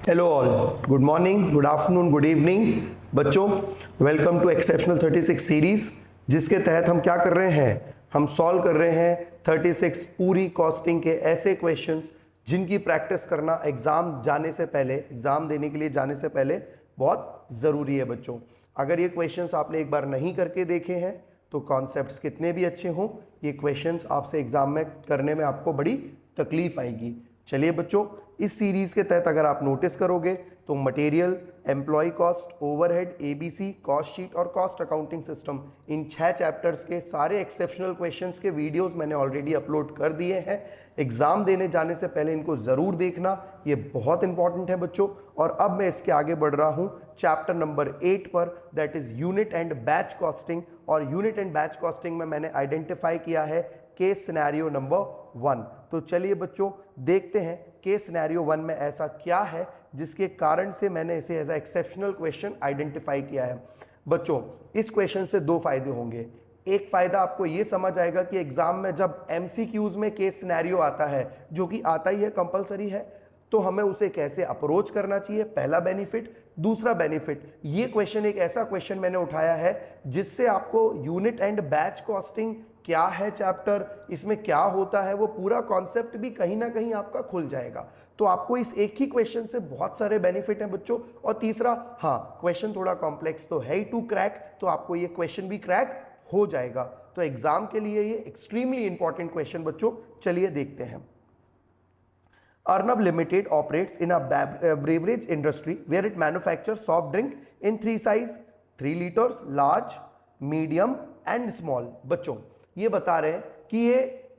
Hello all, good morning, good afternoon, good evening बच्चों। Welcome to exceptional 36 series, जिसके तहत हम क्या कर रहे हैं, हम सॉल्व कर रहे हैं 36 पूरी कॉस्टिंग के ऐसे क्वेश्चंस जिनकी प्रैक्टिस करना एग्जाम जाने से पहले, एग्जाम देने के लिए जाने से पहले बहुत ज़रूरी है बच्चों। अगर ये क्वेश्चंस आपने एक बार नहीं करके देखे हैं तो कॉन्सेप्ट्स कितने भी अच्छे हों, ये क्वेश्चंस आपसे एग्जाम में करने में आपको बड़ी तकलीफ आएगी। चलिए बच्चों, इस सीरीज के तहत अगर आप नोटिस करोगे तो material, employ cost, overhead, ABC, cost sheet और कॉस्ट अकाउंटिंग सिस्टम, इन 6 चैप्टर्स के सारे एक्सेप्शनल क्वेश्चंस के वीडियोस मैंने ऑलरेडी अपलोड कर दिए हैं। एग्जाम देने जाने से पहले इनको जरूर देखना, ये बहुत इंपॉर्टेंट है बच्चों। और अब मैं इसके आगे बढ़ रहा हूं चैप्टर नंबर 8 पर, that is unit and batch costing. और यूनिट एंड बैच कॉस्टिंग में मैंने आइडेंटिफाई किया है केस सिनेरियो नंबर 1। तो चलिए बच्चों देखते हैं केस सिनेरियो 1 में ऐसा क्या है जिसके कारण से मैंने इसे as a exceptional question identify किया है। बच्चों, इस क्वेश्चन से 2 फायदे होंगे। एक फायदा आपको यह समझ आएगा कि एग्जाम में जब एमसीक्यूज में केस सिनेरियो आता है, जो कि आता ही है, कंपलसरी है, तो हमें उसे कैसे अप्रोच करना चाहिए, पहला बेनिफिट। दूसरा बेनिफिट, ये क्वेश्चन एक ऐसा क्वेश्चन मैंने उठाया है जिससे आपको यूनिट एंड बैच कॉस्टिंग क्या है चैप्टर, इसमें क्या होता है, वो पूरा कॉन्सेप्ट भी कहीं ना कहीं आपका खुल जाएगा। तो आपको इस एक ही क्वेश्चन से बहुत सारे बेनिफिट हैं बच्चों। और तीसरा, हाँ, क्वेश्चन थोड़ा कॉम्प्लेक्स तो है ही टू क्रैक, तो आपको ये क्वेश्चन भी क्रैक हो जाएगा। तो एग्जाम के लिए ये एक्सट्रीमली इंपॉर्टेंट क्वेश्चन बच्चों। चलिए देखते हैं। Arnav Limited operates in a beverage industry where it manufactures soft drink in 3 size, 3 liters, large, medium and small। बच्चों, ये बता रहे हैं कि ये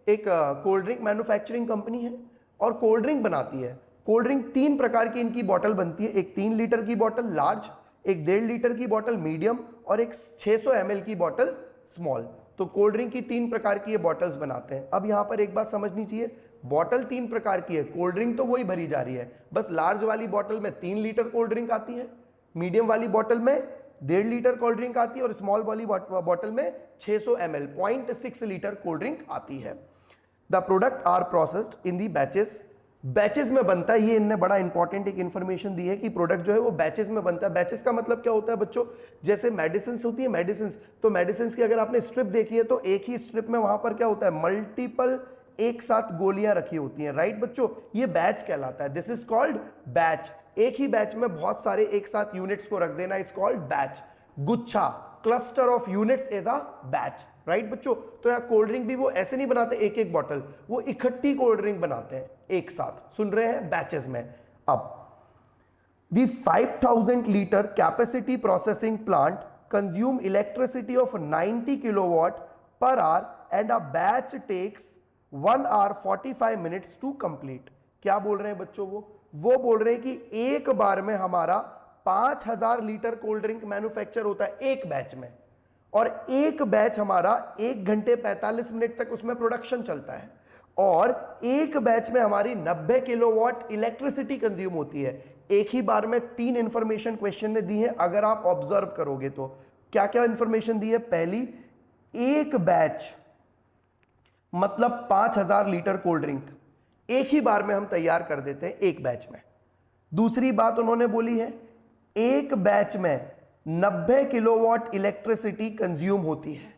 एक कोल्ड ड्रिंक मैन्युफैक्चरिंग कंपनी है और कोल्ड ड्रिंक बनाती है। कोल्ड ड्रिंक 3 प्रकार की इनकी बॉटल बनती है, एक 3 लीटर की बॉटल लार्ज, एक 1.5 लीटर की बॉटल मीडियम और एक 600 ml की बॉटल स्मॉल। तो कोल्ड ड्रिंक की 3 प्रकार की ये बॉटल्स बनाते हैं। अब यहां पर एक बात समझनी चाहिए, बॉटल 3 प्रकार की है, कोल्ड ड्रिंक तो वही भरी जा रही है, बस लार्ज वाली बॉटल में 3 लीटर कोल्ड ड्रिंक आती है, मीडियम वाली बॉटल में 1.5 लीटर कोल्ड ड्रिंक आती है और स्मॉल वाली बॉटल में 600 ml 0.6 लीटर कोल्ड ड्रिंक आती है। The product are processed in the batches. Batches में बनता है, ये इनने बड़ा इंपॉर्टेंट एक इंफॉर्मेशन दी है कि प्रोडक्ट जो है वो बैचेस में बनता है। बैचेस का मतलब क्या होता है बच्चों, जैसे मेडिसिन होती है, मेडिसिन, तो मेडिसिन की अगर आपने स्ट्रिप देखी है तो एक ही स्ट्रिप में वहां पर क्या होता है, मल्टीपल एक साथ गोलियां रखी होती हैं, राइट बच्चों, ये बैच कहलाता है। This is called batch. एक ही बैच में बहुत सारे एक साथ यूनिट्स को रख देना इज कॉल्ड बैच। गुच्छा, cluster of units is a batch, right बच्चों। तो यहां कोल्ड ड्रिंक भी वो ऐसे नहीं बनाते एक एक बॉटल, वो इकट्ठी कोल्ड ड्रिंक बनाते हैं एक साथ, सुन रहे हैं, बैचेस में। अब the 5000 litre capacity processing plant consume electricity of 90 kilowatt per hour and a batch takes 1 hour 45 minutes to complete. क्या बोल रहे हैं बच्चों, वो बोल रहे हैं कि एक बार में हमारा 5000 लीटर कोल्ड ड्रिंक मैन्युफैक्चर होता है एक बैच में, और एक बैच हमारा 1 घंटे 45 मिनट तक उसमें प्रोडक्शन चलता है, और एक बैच में हमारी 90 किलोवाट इलेक्ट्रिसिटी कंज्यूम होती है। एक ही बार में 3 इंफॉर्मेशन क्वेश्चन ने दी है, अगर आप ऑब्जर्व करोगे तो क्या क्या इंफॉर्मेशन दी है। पहली, एक बैच मतलब 5000 लीटर कोल्ड ड्रिंक एक ही बार में हम तैयार कर देते हैं एक बैच में। दूसरी बात उन्होंने बोली है, एक बैच में 90 किलोवाट इलेक्ट्रिसिटी कंज्यूम होती है।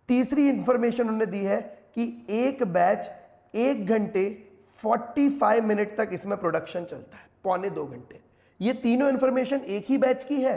तीसरी इंफॉर्मेशन उन्होंने दी है कि एक बैच 1 घंटे 45 मिनट तक इसमें प्रोडक्शन चलता है, 1.25 घंटे। ये तीनों इंफॉर्मेशन एक ही बैच की है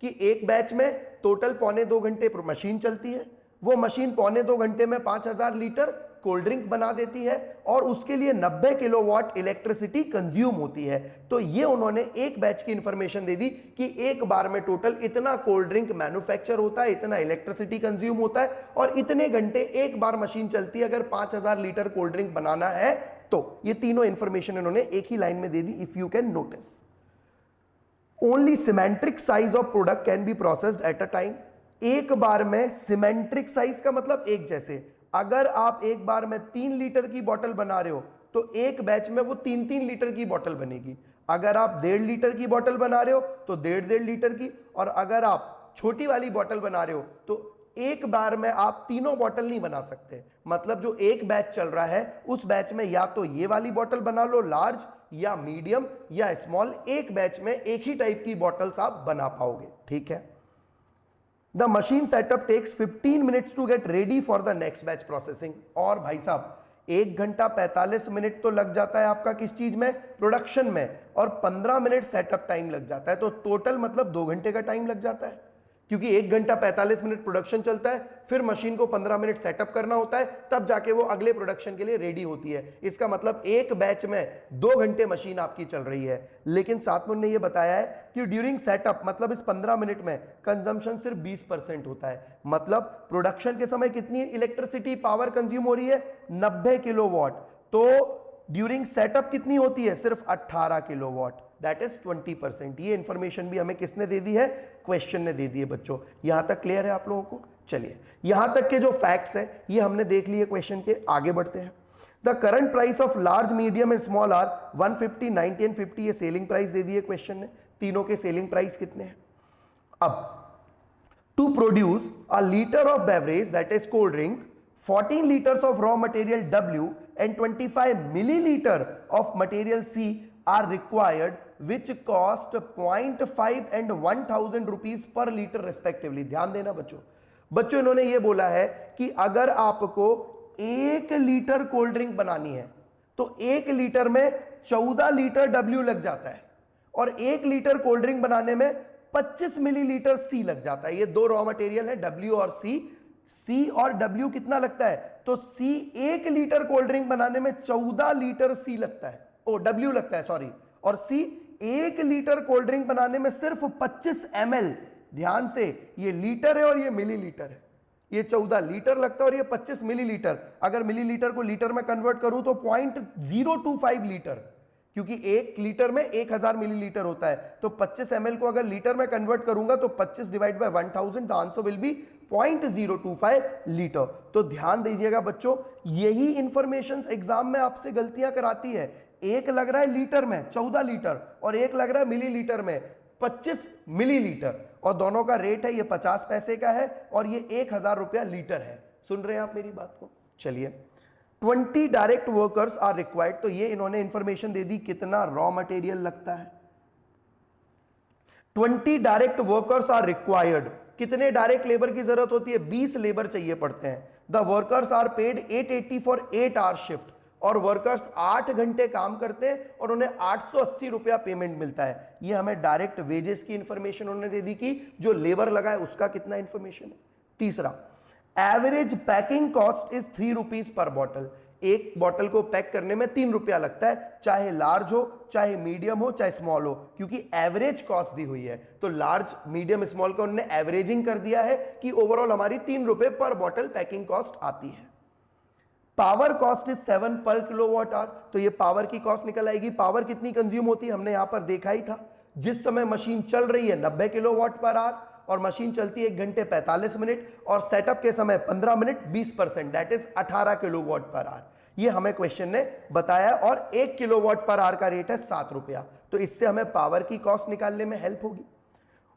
कि एक बैच में टोटल 1.25 घंटे मशीन चलती है, वो मशीन 1.25 घंटे में 5000 लीटर कोल्ड ड्रिंक बना देती है और उसके लिए 90 किलोवाट इलेक्ट्रिसिटी कंज्यूम होती है। तो ये उन्होंने एक बैच की इंफॉर्मेशन दे दी कि एक बार में टोटल इतना कोल्ड ड्रिंक मैन्युफैक्चर होता है, इतना इलेक्ट्रिसिटी कंज्यूम होता है और इतने घंटे एक बार मशीन चलती है अगर 5000 लीटर कोल्ड ड्रिंक बनाना है तो। ये तीनों इंफॉर्मेशन इन्होंने एक ही लाइन में दे दी। If you can notice, only symmetric size of product can be processed at a time. एक बार में सिमेट्रिक साइज का मतलब एक जैसे, अगर आप एक बार में 3 लीटर की बोतल बना रहे हो तो एक बैच में वो 3-3 लीटर की बोतल बनेगी। अगर आप 1.5 लीटर की बोतल बना रहे हो तो 1.5 लीटर की, और अगर आप छोटी वाली बोतल बना रहे हो तो एक बार में आप तीनों बोतल नहीं बना सकते। मतलब जो एक बैच चल रहा है उस बैच में या तो ये वाली बोतल बना लो लार्ज, या मीडियम या स्मॉल, एक बैच में एक ही टाइप की बॉटल्स आप बना पाओगे, ठीक है। The machine setup takes 15 minutes to get ready for the next batch processing. और भाई साहब 1 घंटा 45 मिनट तो लग जाता है आपका किस चीज में, प्रोडक्शन में, और 15 मिनट सेटअप टाइम लग जाता है, तो टोटल मतलब 2 घंटे का टाइम लग जाता है, क्योंकि 1 घंटा 45 मिनट प्रोडक्शन चलता है, फिर मशीन को 15 मिनट सेटअप करना होता है, तब जाके वो अगले प्रोडक्शन के लिए रेडी होती है। इसका मतलब एक बैच में 2 घंटे मशीन आपकी चल रही है। लेकिन साथ में उन्होंने ये बताया है कि ड्यूरिंग सेटअप, मतलब इस 15 मिनट में कंजम्पशन सिर्फ 20% होता है। मतलब प्रोडक्शन के समय कितनी इलेक्ट्रिसिटी पावर कंज्यूम हो रही है, 90 किलोवाट, तो ड्यूरिंग सेटअप कितनी होती है, सिर्फ 18 किलोवाट, दैट इज 20%। ये इंफॉर्मेशन भी हमें किसने दे दी है, क्वेश्चन ने दे दी है बच्चों। यहां तक क्लियर है आप लोगों को? चलिए यहां तक के जो फैक्ट्स हैं ये हमने देख लिए क्वेश्चन के, आगे बढ़ते हैं। The current price of large, medium and small are 150, 90 and 50। ये सेलिंग प्राइस दे दी है क्वेश्चन ने, तीनों के सेलिंग प्राइस कितने हैं। अब to produce a litre of beverage that is cold drink, 14 liters of raw material W and 25 milliliter of material C are required, which cost 0.5 and 1000 rupees per liter respectively। ध्यान देना बच्चों इन्होंने ये बोला है कि अगर आपको 1 लीटर कोल्ड ड्रिंक बनानी है तो 1 लीटर में 14 लीटर W लग जाता है, और 1 लीटर कोल्ड ड्रिंक बनाने में 25 मिलीलीटर C लग जाता है। ये दो रॉ मटेरियल है, W और C और W कितना लगता है, तो C 1 लीटर कोल्ड ड्रिंक बनाने में 14 लीटर C लगता है, W लगता है सॉरी, और C 1 लीटर कोल्ड ड्रिंक बनाने में सिर्फ 25 ml, ध्यान से ये लीटर है और ये मिलीलीटर है, ये 14 लीटर लगता है और ये 25 मिलीलीटर। अगर मिलीलीटर को लीटर में कन्वर्ट करूं तो 0.025 लीटर, क्योंकि 1 लीटर में 1000 मिलीलीटर होता है, तो 25 ml को अगर लीटर में कन्वर्ट करूंगा तो 25 divide by 1000, the answer will be 0.025 litre. तो ध्यान दीजिएगा बच्चों, यही इंफॉर्मेशन एग्जाम में आपसे गलतियां कराती है। एक लग रहा है लीटर में 14 लीटर और एक लग रहा है मिलीलीटर में 25 मिलीलीटर, और दोनों का रेट है ये 50 पैसे का है और ये 1000 रुपया लीटर है। सुन रहे हैं आप मेरी बात को? चलिए 20 डायरेक्ट वर्कर्स आर रिक्वायर्ड, तो ये इन्होंने इंफॉर्मेशन दे दी कितना रॉ मटेरियल लगता है। 20 डायरेक्ट वर्कर्स आर रिक्वायर्ड, कितने डायरेक्ट लेबर की जरूरत होती है, 20 लेबर चाहिए पड़ते हैं। The workers are paid 880 for 8 hour shift, और वर्कर्स 8 घंटे काम करते हैं और उन्हें 880 रुपया पेमेंट मिलता है। ये हमें डायरेक्ट वेजेस की इंफॉर्मेशन उन्होंने दे दी कि जो लेबर लगा है उसका कितना इंफॉर्मेशन है। तीसरा, average packing cost is 3 rupees per bottle, एक बॉटल को पैक करने में 3 रुपया लगता है, चाहे लार्ज हो, चाहे मीडियम हो, चाहे स्मॉल हो, क्योंकि एवरेज कॉस्ट दी हुई है। तो लार्ज, मीडियम, स्मॉल का उन्होंने एवरेजिंग कर दिया है कि ओवरऑल हमारी 3 रुपए पर बॉटल पैकिंग कॉस्ट आती है। पावर कॉस्ट इज 7 पर किलोवाट आवर, तो ये पावर की कॉस्ट निकल आएगी। पावर कितनी कंज्यूम होती है हमने यहां पर देखा ही था, जिस समय मशीन चल रही है 90 किलोवाट पर आवर, और मशीन चलती है 1 घंटे 45 मिनट, और सेटअप के समय 15 minute 20%, that is 18 kilowatt per our. ये हमें क्वेश्चन ने बताया, और 1 किलोवाट पर आवर का रेट है 7 रुपया, तो इससे हमें पावर की कॉस्ट निकालने में हेल्प होगी।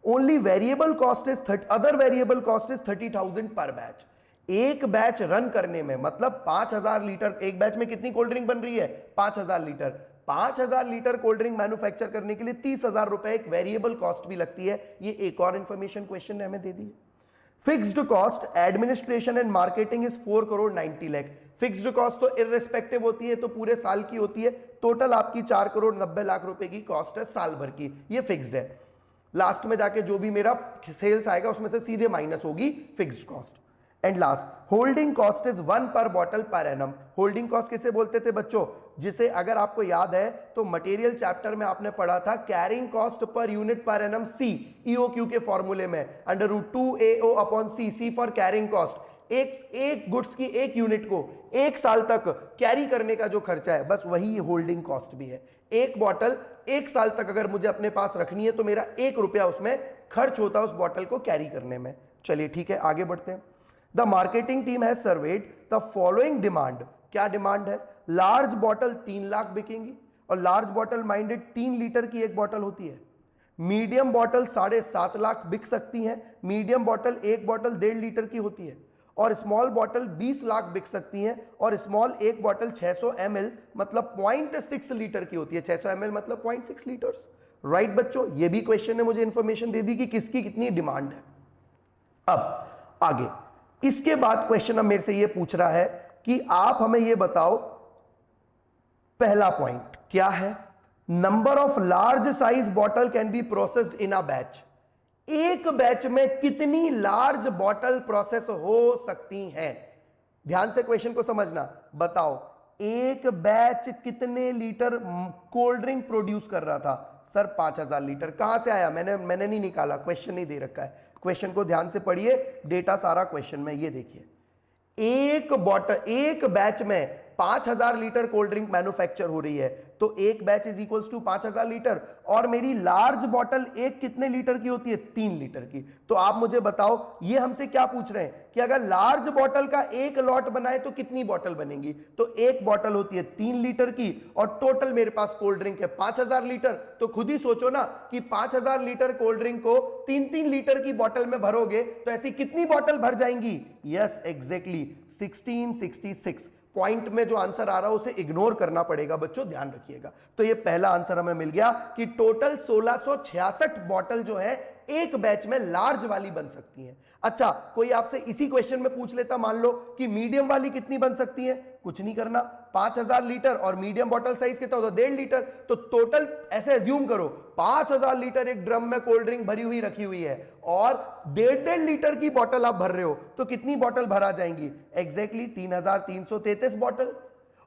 Only variable cost is other variable cost is 30,000 पर बैच। एक बैच रन करने में, मतलब 5000 लीटर, एक बैच में कितनी कोल्ड ड्रिंक बन रही है, 5000 litre. 5000 litre cold drink manufacture करने के लिए 30,000 रुपए एक वेरिएबल कॉस्ट भी लगती है। ये एक और इंफॉर्मेशन क्वेश्चन ने हमें दे दी है। Fixed cost administration and marketing is 4 crore 90 lakh. Fixed cost तो इररिस्पेक्टिव होती है, तो पूरे साल की होती है। टोटल आपकी 4 करोड़ 90 लाख रुपए की कॉस्ट है साल भर की, ये फिक्स्ड है। लास्ट में जाके जो भी मेरा सेल्स आएगा उसमें से सीधे माइनस होगी fixed cost. And last, holding cost is 1 पर bottle per annum. Holding cost किसे बोलते थे बच्चों, जिसे अगर आपको याद है तो मटेरियल चैप्टर में आपने पढ़ा था, carrying cost per unit per annum C, EOQ के फॉर्मूले में, √2AO upon C for carrying cost. एक गुड्स की एक यूनिट को 1 साल तक कैरी करने का जो खर्चा है, बस वही होल्डिंग कॉस्ट भी है। एक बॉटल 1 साल तक अगर मुझे अपने पास रखनी है तो मेरा 1 रुपया उसमें खर्च होता है उस बॉटल को कैरी करने में। चलिए ठीक है, आगे बढ़ते हैं। The marketing team has served the following demand. क्या डिमांड है, लार्ज बॉटल 3 लाख बिकेंगी, और लार्ज बॉटल माइंडेड 3 लीटर की एक बॉटल होती है। मीडियम बॉटल 7.5 लाख बिक सकती हैं, मीडियम बॉटल एक बॉटल 1.5 लीटर की होती है, और स्मॉल बॉटल 20 लाख बिक सकती हैं और स्मॉल एक बॉटल 600 ml मतलब 0.6 लीटर की होती है। 600 ml मतलब 0.6 लीटर्स। राइट बच्चों, ये भी क्वेश्चन ने मुझे इंफॉर्मेशन दे दी कि किसकी कितनी डिमांड है। अब आगे इसके बाद क्वेश्चन अब मेरे से ये पूछ रहा है कि आप हमें ये बताओ, पहला पॉइंट क्या है, number of large size bottle can be processed in a batch. एक बैच में कितनी लार्ज बॉटल प्रोसेस हो सकती हैं? ध्यान से क्वेश्चन को समझना। बताओ एक बैच कितने लीटर कोल्ड ड्रिंक प्रोड्यूस कर रहा था? Sir 5000 litre. कहां से आया? मैंने नहीं निकाला, क्वेश्चन नहीं दे रखा है। क्वेश्चन को ध्यान से पढ़िए, डेटा सारा क्वेश्चन में। ये देखिए, एक बॉटल एक बैच में 5000 लीटर कोल्ड ड्रिंक मैन्युफैक्चर हो रही है, तो एक batch is equals to 5000 litre. और मेरी लार्ज बॉटल एक कितने लीटर की होती है? 3 लीटर की। तो आप मुझे बताओ, ये हमसे क्या पूछ रहे हैं कि अगर लार्ज बॉटल का एक लॉट बनाए तो कितनी बॉटल बनेगी? तो एक बॉटल होती है 3 लीटर की और टोटल मेरे पास कोल्ड ड्रिंक है 5000 लीटर। तो खुद ही सोचो ना कि 5000 लीटर कोल्ड ड्रिंक को 3-3 लीटर की बॉटल में भरोगे तो ऐसी कितनी बॉटल भर जाएंगी? Yes exactly 1666। पॉइंट में जो आंसर आ रहा है उसे इग्नोर करना पड़ेगा बच्चों, ध्यान रखिएगा। तो ये पहला आंसर हमें मिल गया कि टोटल 1666 बॉटल जो है एक बैच में लार्ज वाली बन सकती है। अच्छा, कोई आपसे इसी क्वेश्चन में पूछ लेता, मान लो कि मीडियम वाली कितनी बन सकती है? कुछ नहीं करना, 5000 लीटर और मीडियम बॉटल साइज कितना होता है? 1.5 लीटर। तो टोटल ऐसे एज्यूम करो 5000 लीटर एक ड्रम में कोल्ड ड्रिंक भरी हुई रखी हुई है और 1.5 लीटर की बॉटल आप भर रहे हो, तो कितनी बॉटल भरा जाएंगी? Exactly 3333 bottle.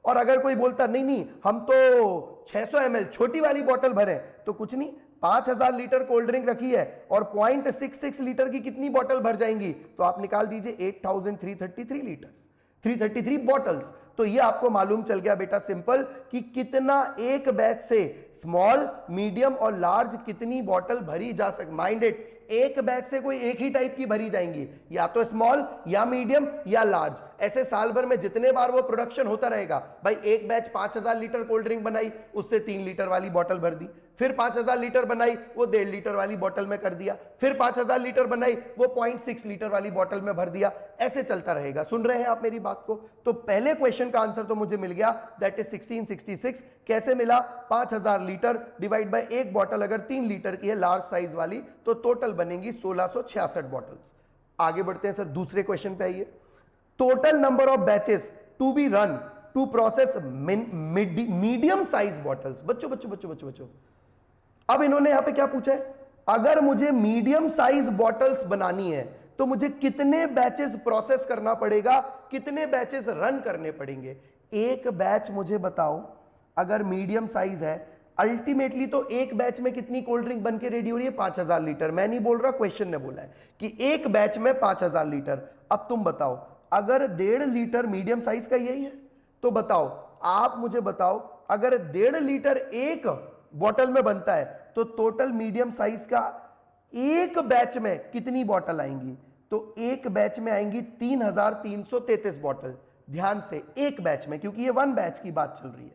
और अगर कोई बोलता नहीं नहीं हम तो 600 ml छोटी वाली बॉटल भरे, तो कुछ नहीं, 5000 लीटर कोल्ड ड्रिंक रखी है और 0.66 लीटर की कितनी बॉटल भर जाएंगी? तो आप निकाल दीजिए 8333 लीटर्स, 333 बॉटल्स। तो ये आपको मालूम चल गया बेटा सिंपल कि कितना एक बैच से स्मॉल, मीडियम और लार्ज कितनी बॉटल भरी जा सकती। माइंडेड, एक बैच से कोई एक ही टाइप की भरी जाएंगी, या तो स्मॉल या मीडियम या लार्ज। ऐसे साल भर में जितने बार वो प्रोडक्शन होता रहेगा, भाई एक बैच 5000 लीटर कोल्ड ड्रिंक बनाई, उससे 3 लीटर वाली बॉटल भर दी, फिर 5000 लीटर बनाई, वो 1.5 लीटर वाली बॉटल में कर दिया, फिर 5000 लीटर बनाई, वो 0.6 लीटर वाली बॉटल में भर दिया। ऐसे चलता रहेगा। सुन रहे हैं आप मेरी बात को? तो पहले क्वेश्चन का आंसर तो मुझे मिल गया, दैट इज 1666। कैसे मिला? 5000 लीटर डिवाइड बाय एक बॉटल अगर 3 लीटर की है लार्ज साइज वाली, तो टोटल बनेंगी 1666 बॉटल्स। आगे बढ़ते हैं सर, दूसरे क्वेश्चन पे आइए। Total number of batches to be run to process medium size bottles. बच्चों अब इन्होंने यहां पे क्या पूछा है? अगर मुझे मीडियम साइज बॉटल्स बनानी है तो मुझे कितने बैचेस प्रोसेस करना पड़ेगा, कितने बैचेस रन करने पड़ेंगे? एक बैच मुझे बताओ, अगर मीडियम साइज है, अल्टीमेटली तो एक बैच में कितनी कोल्ड ड्रिंक बन के रेडी हो रही है? 5000 लीटर। मैं नहीं बोल रहा, क्वेश्चन ने बोला है कि एक बैच में 5000 लीटर। अब तुम बताओ, अगर 1.5 लीटर मीडियम साइज का यही है, तो बताओ, आप मुझे बताओ, अगर 1.5 लीटर एक बॉटल में बनता है तो टोटल मीडियम साइज का एक बैच में कितनी बॉटल आएंगी? तो एक बैच में आएंगी 3333 बॉटल। ध्यान से, एक बैच में, क्योंकि ये 1 बैच की बात चल रही है।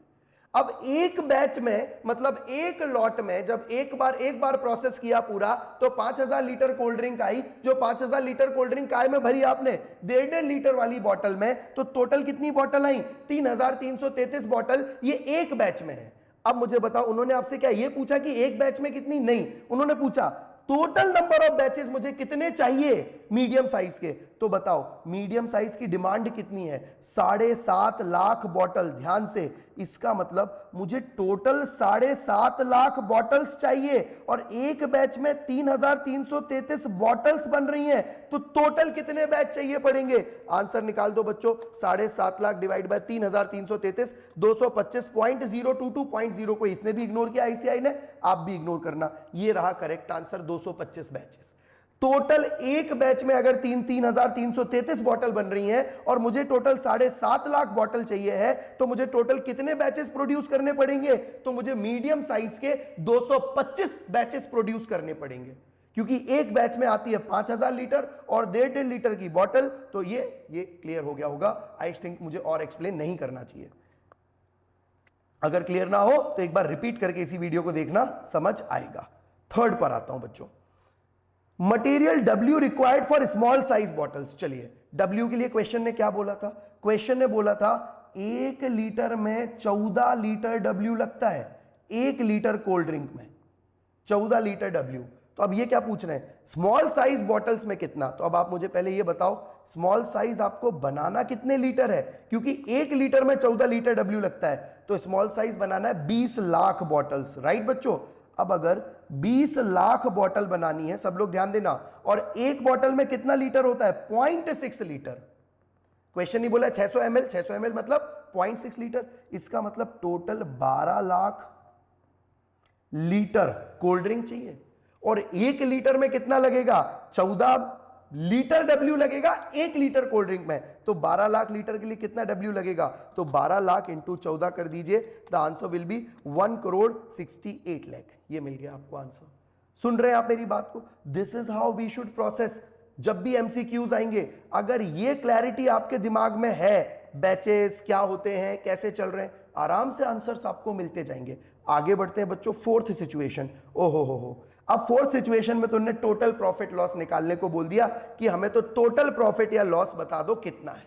अब एक बैच में मतलब एक लॉट में जब एक बार प्रोसेस किया पूरा, तो 5000 लीटर कोल्ड ड्रिंक आई। जो 5000 लीटर कोल्ड ड्रिंक काय में भरी आपने? 1.5 लीटर वाली बॉटल में। तो टोटल कितनी बॉटल आई? 3333 बॉटल। ये एक बैच में है। अब मुझे बताओ, उन्होंने आपसे क्या ये पूछा कि एक बैच में कितनी? नहीं, उन्होंने पूछा टोटल नंबर ऑफ बैचेस मुझे कितने चाहिए मीडियम साइज के। तो बताओ मीडियम साइज की डिमांड कितनी है? 7.5 लाख बॉटल। ध्यान से, इसका मतलब मुझे टोटल 7.5 लाख बॉटल्स चाहिए और एक बैच में 3333 बॉटल्स बन रही हैं। तो टोटल कितने बैच चाहिए पड़ेंगे? आंसर निकाल दो बच्चों। 7.5 लाख डिवाइड बाय 3333, 225.022.0 को इसने भी इग्नोर किया, आईसीआई ने, आप भी इग्नोर करना। ये रहा करेक्ट आंसर, 225 बैचेस। टोटल एक बैच में अगर 3333 बॉटल बन रही हैं और मुझे टोटल 7.5 लाख बॉटल चाहिए है, तो मुझे टोटल कितने बैचेस प्रोड्यूस करने पड़ेंगे? तो मुझे मीडियम साइज के 225 बैचेस प्रोड्यूस करने पड़ेंगे, क्योंकि एक बैच में आती है 5000 लीटर और 1.5 लीटर की बॉटल। तो ये क्लियर हो गया होगा। आई थिंक मुझे और एक्सप्लेन नहीं करना चाहिए। अगर क्लियर ना हो तो एक बार रिपीट करके इसी वीडियो को देखना, समझ आएगा। थर्ड पर आता हूं बच्चों। Material W required for small size bottles. चलिए W के लिए क्वेश्चन ने क्या बोला था? क्वेश्चन ने बोला था 1 लीटर में 14 लीटर W लगता है। 1 लीटर कोल्ड ड्रिंक में 14 लीटर W। तो अब ये क्या पूछ रहे हैं, स्मॉल साइज बॉटल्स में कितना? तो अब आप मुझे पहले ये बताओ, स्मॉल साइज आपको बनाना कितने लीटर है? क्योंकि 1 लीटर में 14 लीटर W लगता है, तो स्मॉल साइज बनाना है 20 लाख बॉटल्स, राइट बच्चों? अब अगर 20 लाख बॉटल बनानी है, सब लोग ध्यान देना, और एक बॉटल में कितना लीटर होता है? 0.6 लीटर। क्वेश्चन ही बोला 600 ml, 600 ml मतलब 0.6 लीटर। इसका मतलब total 12 lakh litre cold drink चाहिए, और 1 लीटर में कितना लगेगा? 14 लीटर W लगेगा 1 लीटर कोल्ड ड्रिंक में। तो 12 लाख लीटर के लिए कितना W लगेगा? तो 12 लाख इंटू 14 कर दीजिए, the answer will be 1,68 lakh. ये मिल गया आपको आंसर। सुन रहे हैं आप मेरी बात को? This is how we should process. जब भी MCQs आएंगे, अगर ये क्लैरिटी आपके दिमाग में है, बैचेस क्या होते हैं, कैसे चल रहे हैं, आराम से आंसर्स आपको मिलते जाएंगे। आगे बढ़ते हैं बच्चों, फोर्थ सिचुएशन। ओहो हो, अब फोर्थ सिचुएशन में तुमने टोटल प्रॉफिट लॉस निकालने को बोल दिया कि हमें तो टोटल प्रॉफिट या लॉस बता दो कितना है।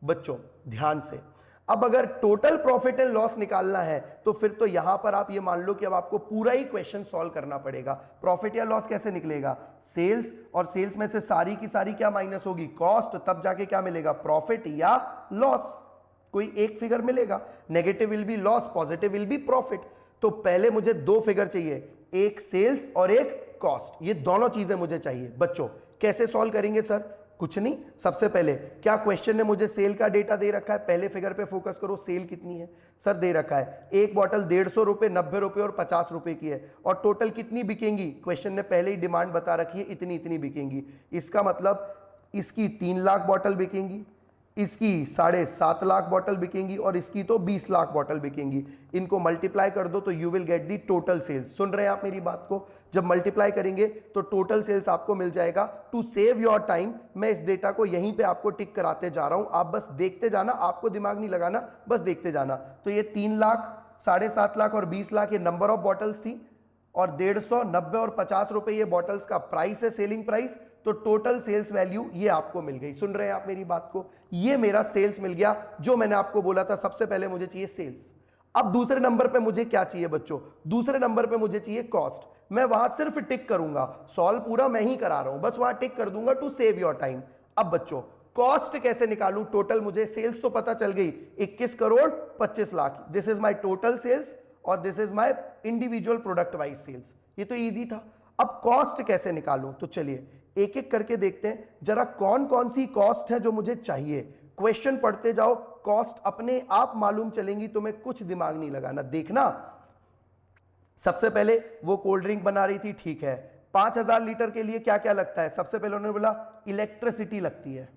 बच्चों ध्यान से, अब अगर टोटल प्रॉफिट एंड लॉस निकालना है तो फिर तो यहां पर आप ये मान लो कि अब आपको पूरा ही क्वेश्चन सॉल्व करना पड़ेगा। प्रॉफिट या लॉस कैसे निकलेगा? सेल्स, और सेल्स में से सारी की सारी क्या माइनस होगी? कॉस्ट, तब जाके क्या मिलेगा? प्रॉफिट या लॉस। कोई एक फिगर मिलेगा, negative will be loss, positive will be profit. तो पहले मुझे 2 फिगर चाहिए, एक सेल्स और एक कॉस्ट। ये दोनों चीजें मुझे चाहिए। बच्चों कैसे सॉल्व करेंगे सर? कुछ नहीं, सबसे पहले क्या क्वेश्चन ने मुझे सेल का डेटा दे रखा है? पहले फिगर पे फोकस करो, सेल कितनी है? सर दे रखा है एक बॉटल 150 रुपए, 90 रुपए और 50 रुपए की है, और टोटल कितनी बिकेंगी? क्वेश्चन ने पहले ही डिमांड बता रखी है, इतनी इतनी बिकेंगी। इसका मतलब इसकी 3 लाख बॉटल बिकेंगी, इसकी 7.5 लाख बॉटल बिकेंगी, और इसकी तो 20 लाख बॉटल बिकेंगी। इनको मल्टीप्लाई कर दो तो you will get the total sales. सुन रहे हैं आप मेरी बात को? जब मल्टीप्लाई करेंगे तो टोटल सेल्स आपको मिल जाएगा। टू सेव योर टाइम मैं इस डेटा को यहीं पे आपको टिक कराते जा रहा हूं, आप बस देखते जाना, आपको दिमाग नहीं लगाना, बस देखते जाना। तो ये 3 लाख, 7.5 लाख और 20 लाख ये नंबर ऑफ बॉटल्स थी, और 150, 90 और 50 रुपए ये बॉटल्स का प्राइस है, सेलिंग प्राइस। तो टोटल सेल्स वैल्यू ये आपको मिल गई। सुन रहे हैं आप मेरी बात को? ये मेरा सेल्स मिल गया, जो मैंने आपको बोला था सबसे पहले मुझे चाहिए सेल्स। अब दूसरे नंबर पे मुझे क्या चाहिए बच्चों? दूसरे नंबर पे मुझे चाहिए कॉस्ट। मैं वहां सिर्फ टिक करूंगा, सॉल्व पूरा मैं ही करा रहा हूं, बस वहां टिक कर दूंगा टू सेव योर टाइम। अब बच्चों कॉस्ट कैसे निकालूं? टोटल मुझे सेल्स तो पता चल गई 21 crore 25 lakh, this is my total sales, और this is my individual product wise sales. ये तो इजी था। अब कॉस्ट कैसे निकालूं? तो चलिए एक एक करके देखते हैं जरा कौन कौन सी कॉस्ट है जो मुझे चाहिए। क्वेश्चन पढ़ते जाओ, कॉस्ट अपने आप मालूम चलेंगी, तुम्हें कुछ दिमाग नहीं लगाना। देखना, सबसे पहले वो कोल्ड ड्रिंक बना रही थी, ठीक है, 5000 लीटर के लिए क्या क्या लगता है? सबसे पहले उन्होंने बोला इलेक्ट्रिसिटी लगती है,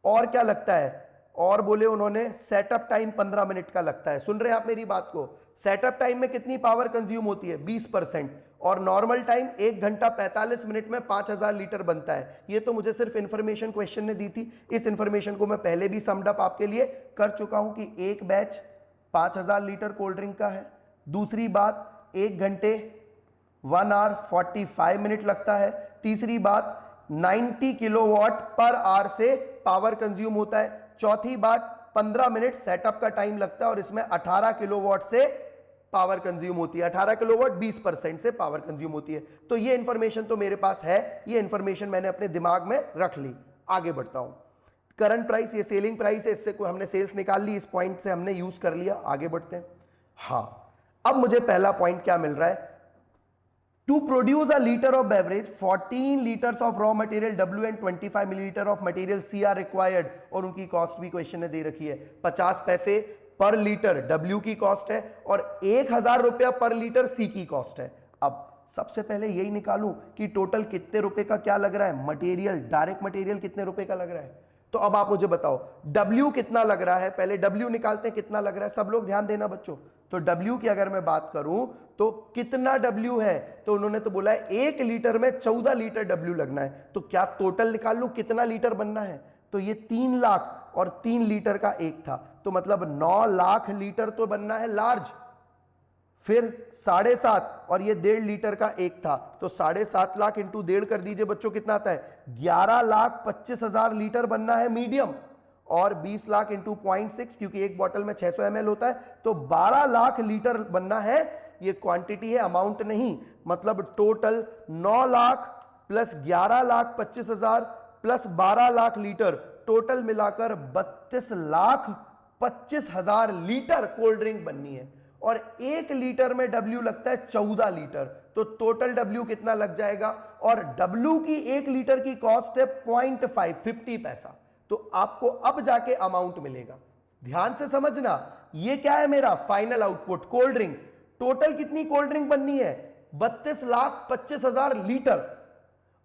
और क्या लगता है? और बोले उन्होंने सेटअप टाइम 15 मिनट का लगता है। सुन रहे हैं आप मेरी बात को? सेटअप टाइम में कितनी पावर कंज्यूम होती है? 20%, और नॉर्मल टाइम 1 घंटा 45 मिनट में 5000 लीटर बनता है। ये तो मुझे सिर्फ इंफॉर्मेशन क्वेश्चन ने दी थी, इस इंफॉर्मेशन को मैं पहले भी समड अप आपके लिए कर चुका हूं कि एक बैच 5000 लीटर कोल्ड ड्रिंक का है। दूसरी बात, 1 घंटे 1 आवर 45 मिनट लगता है। तीसरी बात, 90 किलोवाट पर आवर से पावर कंज्यूम होता है। चौथी बात, 15 मिनट सेटअप का टाइम लगता है, और इसमें 18 किलोवाट से पावर कंज्यूम होती है। 18 किलोवाट 20% से पावर कंज्यूम होती है। तो ये इंफॉर्मेशन तो मेरे पास है, ये इंफॉर्मेशन मैंने अपने दिमाग में रख ली। आगे बढ़ता हूं, करंट प्राइस ये सेलिंग प्राइस है, इससे कोई हमने सेल्स निकाल ली, इस पॉइंट से हमने यूज कर लिया। आगे बढ़ते हैं। हां, अब मुझे पहला पॉइंट क्या मिल रहा है? To produce a liter of beverage, 14 liters of raw material W and 25 milliliter of material C are required, और उनकी कॉस्ट भी क्वेश्चन ने दे रखी है। 50 पैसे पर लीटर W की कॉस्ट है, और 1000 रुपया पर लीटर C की कॉस्ट है। अब सबसे पहले यही निकालूं कि टोटल कितने रुपए का क्या लग रहा है? मटेरियल, डायरेक्ट मटेरियल कितने रुपए का लग रहा है? तो अब आप मुझे बताओ W कितना लग रहा है? पहले W निकालते हैं कितना लग रहा है। सब लोग ध्यान देना बच्चों। तो W की अगर मैं बात करूं तो कितना W है? तो उन्होंने तो बोला है 1 लीटर में 14 लीटर W लगना है। तो क्या टोटल निकाल लूं कितना लीटर बनना है? तो ये 3 लाख और 3 लीटर का एक था, तो मतलब 9 लाख लीटर तो बनना है लार्ज। फिर 7.5 और ये 1.5 लीटर का एक था, तो 7.5 लाख इंटू 1.5 कर दीजिए बच्चों, कितना आता है 11,25,000 लीटर बनना है मीडियम, और 20 लाख इंटू 0.6 क्योंकि एक बॉटल में 600 ml होता है, तो 12 लाख लीटर बनना है। ये क्वांटिटी है, अमाउंट नहीं। मतलब total 9 lakh plus 11,25,000 plus 12 lakh litre, total मिलाकर 32,25,000 लीटर कोल्ड ड्रिंक बननी है। और 1 लीटर में W लगता है 14 लीटर, तो टोटल W कितना लग जाएगा, और W की 1 लीटर की कॉस्ट है 0.5 50 पैसा। तो आपको अब जाके अमाउंट मिलेगा, ध्यान से समझना। ये क्या है मेरा final output, cold drink. Total कितनी कोल्ड ड्रिंक बननी है 32,25,000 लीटर,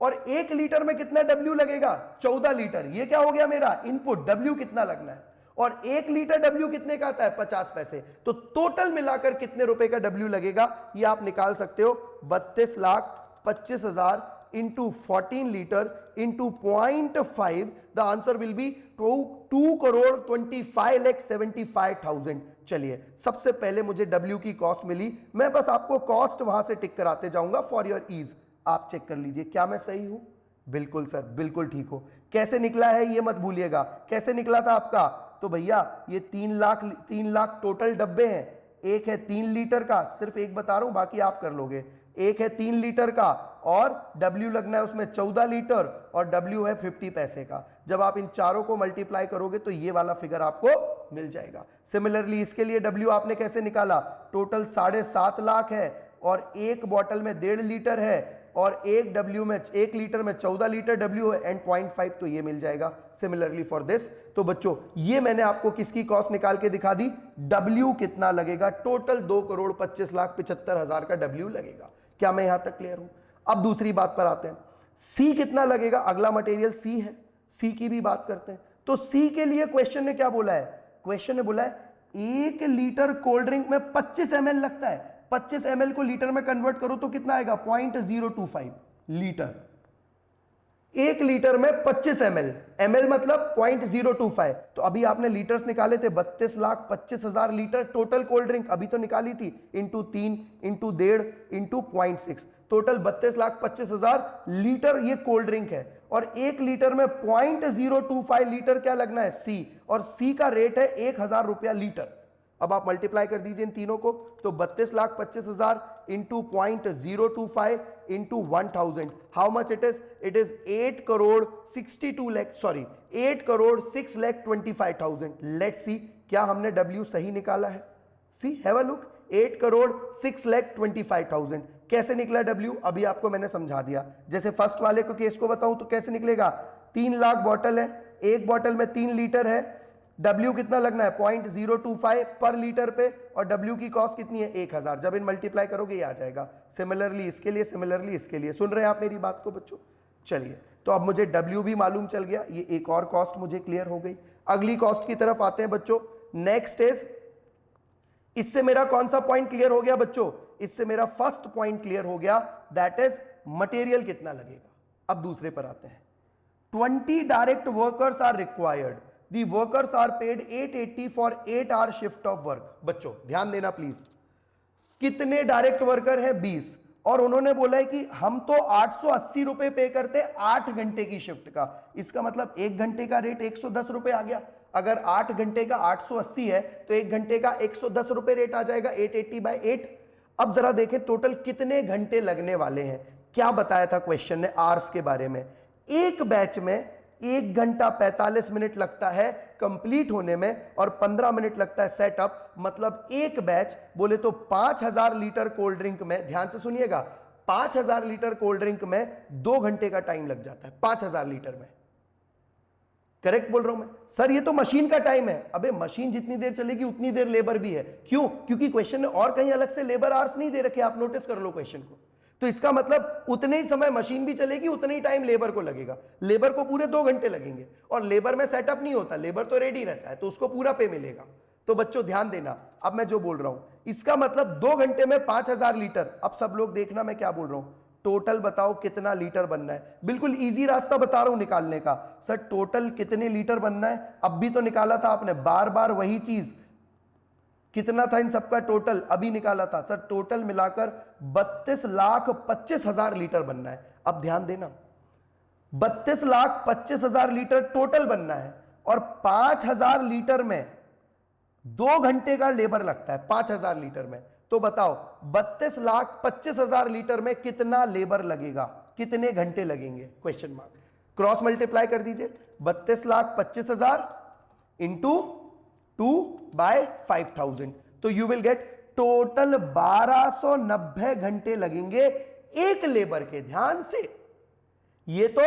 और 1 लीटर में कितना W लगेगा 14 लीटर। ये क्या हो गया मेरा इनपुट, W कितना लगना है, और 1 लीटर W कितने का आता है 50 पैसे। तो टोटल मिलाकर कितने रुपए का W लगेगा ये आप निकाल सकते हो, 32,25,000 into 14 litre into 0.5, the answer will be 2,25,75,000। चलिए सबसे पहले मुझे W की कॉस्ट मिली, मैं बस आपको कॉस्ट वहां से टिक कराते जाऊंगा फॉर योर ईज। आप चेक कर लीजिए क्या मैं सही हूं, बिल्कुल सर बिल्कुल ठीक हो। कैसे निकला है ये मत भूलिएगा, कैसे निकला था आपका, तो भैया ये 3 लाख टोटल डब्बे हैं, एक है 3 लीटर का, सिर्फ एक बता रहा हूं बाकी आप कर लोगे, एक है 3 लीटर का और W लगना है उसमें 14 लीटर और W है 50 पैसे का। जब आप इन चारों को मल्टीप्लाई करोगे तो ये वाला फिगर आपको मिल जाएगा। सिमिलरली इसके लिए W आपने कैसे निकाला, टोटल 7.5 लाख है और एक बॉटल में 1.5 लीटर है और एक लीटर में 14 लीटर W है एंड 0.5, तो ये मिल जाएगा। सिमिलरली फॉर दिस, तो बच्चों ये मैंने आपको किसकी कॉस्ट निकाल के दिखा दी, W कितना लगेगा, टोटल 2,25,75,000 का W लगेगा। क्या मैं यहां तक क्लियर हूं। अब दूसरी बात पर आते हैं, C कितना लगेगा, अगला मटेरियल C है, C की भी बात करते हैं। तो C के लिए क्वेश्चन ने क्या बोला है, क्वेश्चन ने बोला है 1 लीटर कोल्ड ड्रिंक में 25 ml लगता है, 25 ml को लीटर में कन्वर्ट करो तो कितना आएगा 0.025 लीटर। 1 लीटर में 25 ml, ml मतलब 0.025। तो अभी आपने लीटर्स निकाले थे 32,25,000 लीटर टोटल कोल्ड ड्रिंक अभी तो निकाली थी, into 3 into 1.5 into 0.6, total 32,25,000 litre ये कोल्ड ड्रिंक है। और 1 लीटर में 0.025 लीटर क्या लगना है C, और C का रेट है 1,000 रुपया लीटर। अब आप मल्टीप्लाई कर दीजिए इन तीनों को, तो 32,25,000 into 0.025 into 1,000, how much it is 8,06,25,000। Let's see क्या हमने W सही निकाला है, सी हैव अ लुक, 8,06,25,000 कैसे निकला W, अभी आपको मैंने समझा दिया। जैसे फर्स्ट वाले को केस को बताऊं तो कैसे निकलेगा, 3 लाख बॉटल है, एक बॉटल में 3 लीटर है, W कितना लगना है 0.025 पर लीटर पे, और W की कॉस्ट कितनी है 1,000। जब इन मल्टीप्लाई करोगे ये आ जाएगा। सिमिलरली इसके लिए, सिमिलरली इसके लिए, सुन रहे हैं आप मेरी बात को बच्चों। चलिए तो अब मुझे W भी मालूम चल गया, ये एक और कॉस्ट मुझे क्लियर हो गई। अगली कॉस्ट की तरफ आते हैं बच्चों। नेक्स्ट इज, इससे मेरा कौन सा पॉइंट क्लियर हो गया बच्चों, इससे मेरा फर्स्ट पॉइंट क्लियर हो गया, दैट इज मटेरियल कितना लगेगा। अब दूसरे पर आते हैं। 20 direct workers are required, The workers are paid 880 for 8 hour shift of work। बच्चों ध्यान देना प्लीज, कितने डायरेक्ट वर्कर है 20, और उन्होंने बोला है कि हम तो 880 रुपए पे करते 8 घंटे की शिफ्ट का। इसका मतलब 1 घंटे का रेट 110 रुपए आ गया। अगर 8 घंटे का 880 है तो 1 घंटे का 110 रुपए रेट आ जाएगा, 880/8। अब जरा देखें टोटल कितने घंटे लगने वाले हैं। क्या बताया था क्वेश्चन ने आवर्स के बारे में, एक बैच में 1 घंटा 45 मिनट लगता है कंप्लीट होने में और 15 मिनट लगता है सेटअप। मतलब एक बैच बोले तो 5,000 लीटर कोल्ड ड्रिंक में, ध्यान से सुनिएगा, 5,000 लीटर कोल्ड ड्रिंक में 2 घंटे का टाइम लग जाता है 5,000 लीटर में। करेक्ट बोल रहा हूं मैं सर, ये तो मशीन का टाइम है। अबे मशीन जितनी देर चलेगी उतनी देर लेबर भी है। क्यों, क्योंकि क्वेश्चन ने और कहीं अलग से लेबर आवर्स नहीं दे रखे, आप नोटिस कर लो क्वेश्चन को। तो इसका मतलब उतने ही समय मशीन भी चलेगी, उतने ही टाइम लेबर को लगेगा। लेबर को पूरे 2 घंटे लगेंगे, और लेबर में सेटअप नहीं होता, लेबर तो रेडी रहता है, तो उसको पूरा पे मिलेगा। तो बच्चों ध्यान देना, अब मैं जो बोल रहा हूं इसका मतलब 2 घंटे में 5,000 लीटर। अब सब लोग देखना मैं क्या बोल रहा हूं, टोटल बताओ कितना लीटर बनना है। बिल्कुल इजी रास्ता बता रहा हूं निकालने का। सर टोटल कितने लीटर बनना है, अब भी तो निकाला था आपने, बार बार वही चीज। कितना था इन सबका टोटल, अभी निकाला था सर, टोटल मिलाकर 32,25,000 लीटर बनना है। अब ध्यान देना, 32,25,000 लीटर टोटल बनना है और 5,000 लीटर में 2 घंटे का लेबर लगता है, 5,000 लीटर में। तो बताओ 32,25,000 लीटर में कितना लेबर लगेगा, कितने घंटे लगेंगे, क्वेश्चन मार्क। क्रॉस मल्टीप्लाई कर दीजिए, 32,25,000 इंटू 2/5000, तो यू विल गेट टोटल 1290 घंटे लगेंगे एक लेबर के। ध्यान से, ये तो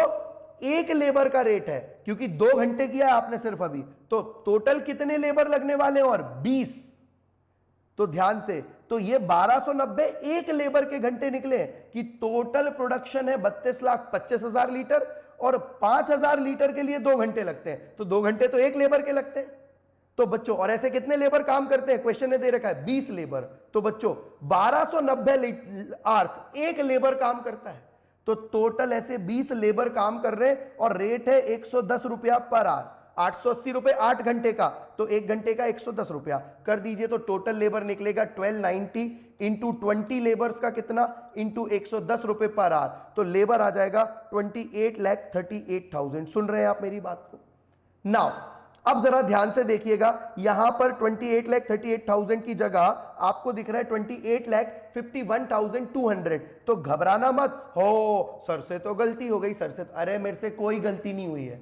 एक लेबर का रेट है क्योंकि 2 घंटे किया आपने सिर्फ अभी, तो टोटल कितने लेबर लगने वाले हैं और 20। तो ध्यान से, तो ये 1290 एक लेबर के घंटे निकले कि टोटल प्रोडक्शन है 32,25,000 लीटर और 5,000 लीटर के लिए 2 घंटे लगते हैं, तो 2 घंटे तो एक लेबर के लगते हैं। तो बच्चों, और ऐसे कितने लेबर काम करते हैं, क्वेश्चन ने दे रखा है 20 लेबर, तो बच्चों 1290 आवर्स एक लेबर काम करता है। तो टोटल ऐसे 20 लेबर काम कर रहे हैं और रेट है 110 रुपया पर आवर, 880 रुपए 8 घंटे का, तो 1 घंटे का 110 रुपया कर दीजिए, तो टोटल लेबर निकलेगा 1290 इंटू 20 लेबर्स का कितना, इंटू 110 रुपए पर आवर, तो लेबर आ जाएगा 28,38,000। सुन रहे हैं आप मेरी बात को? नाउ अब जरा ध्यान से देखिएगा, यहां पर 28,38,000 की जगह आपको दिख रहा है 28,51,200, तो घबराना मत हो, सर से तो गलती हो गई, सर से, अरे मेरे से कोई गलती नहीं हुई है,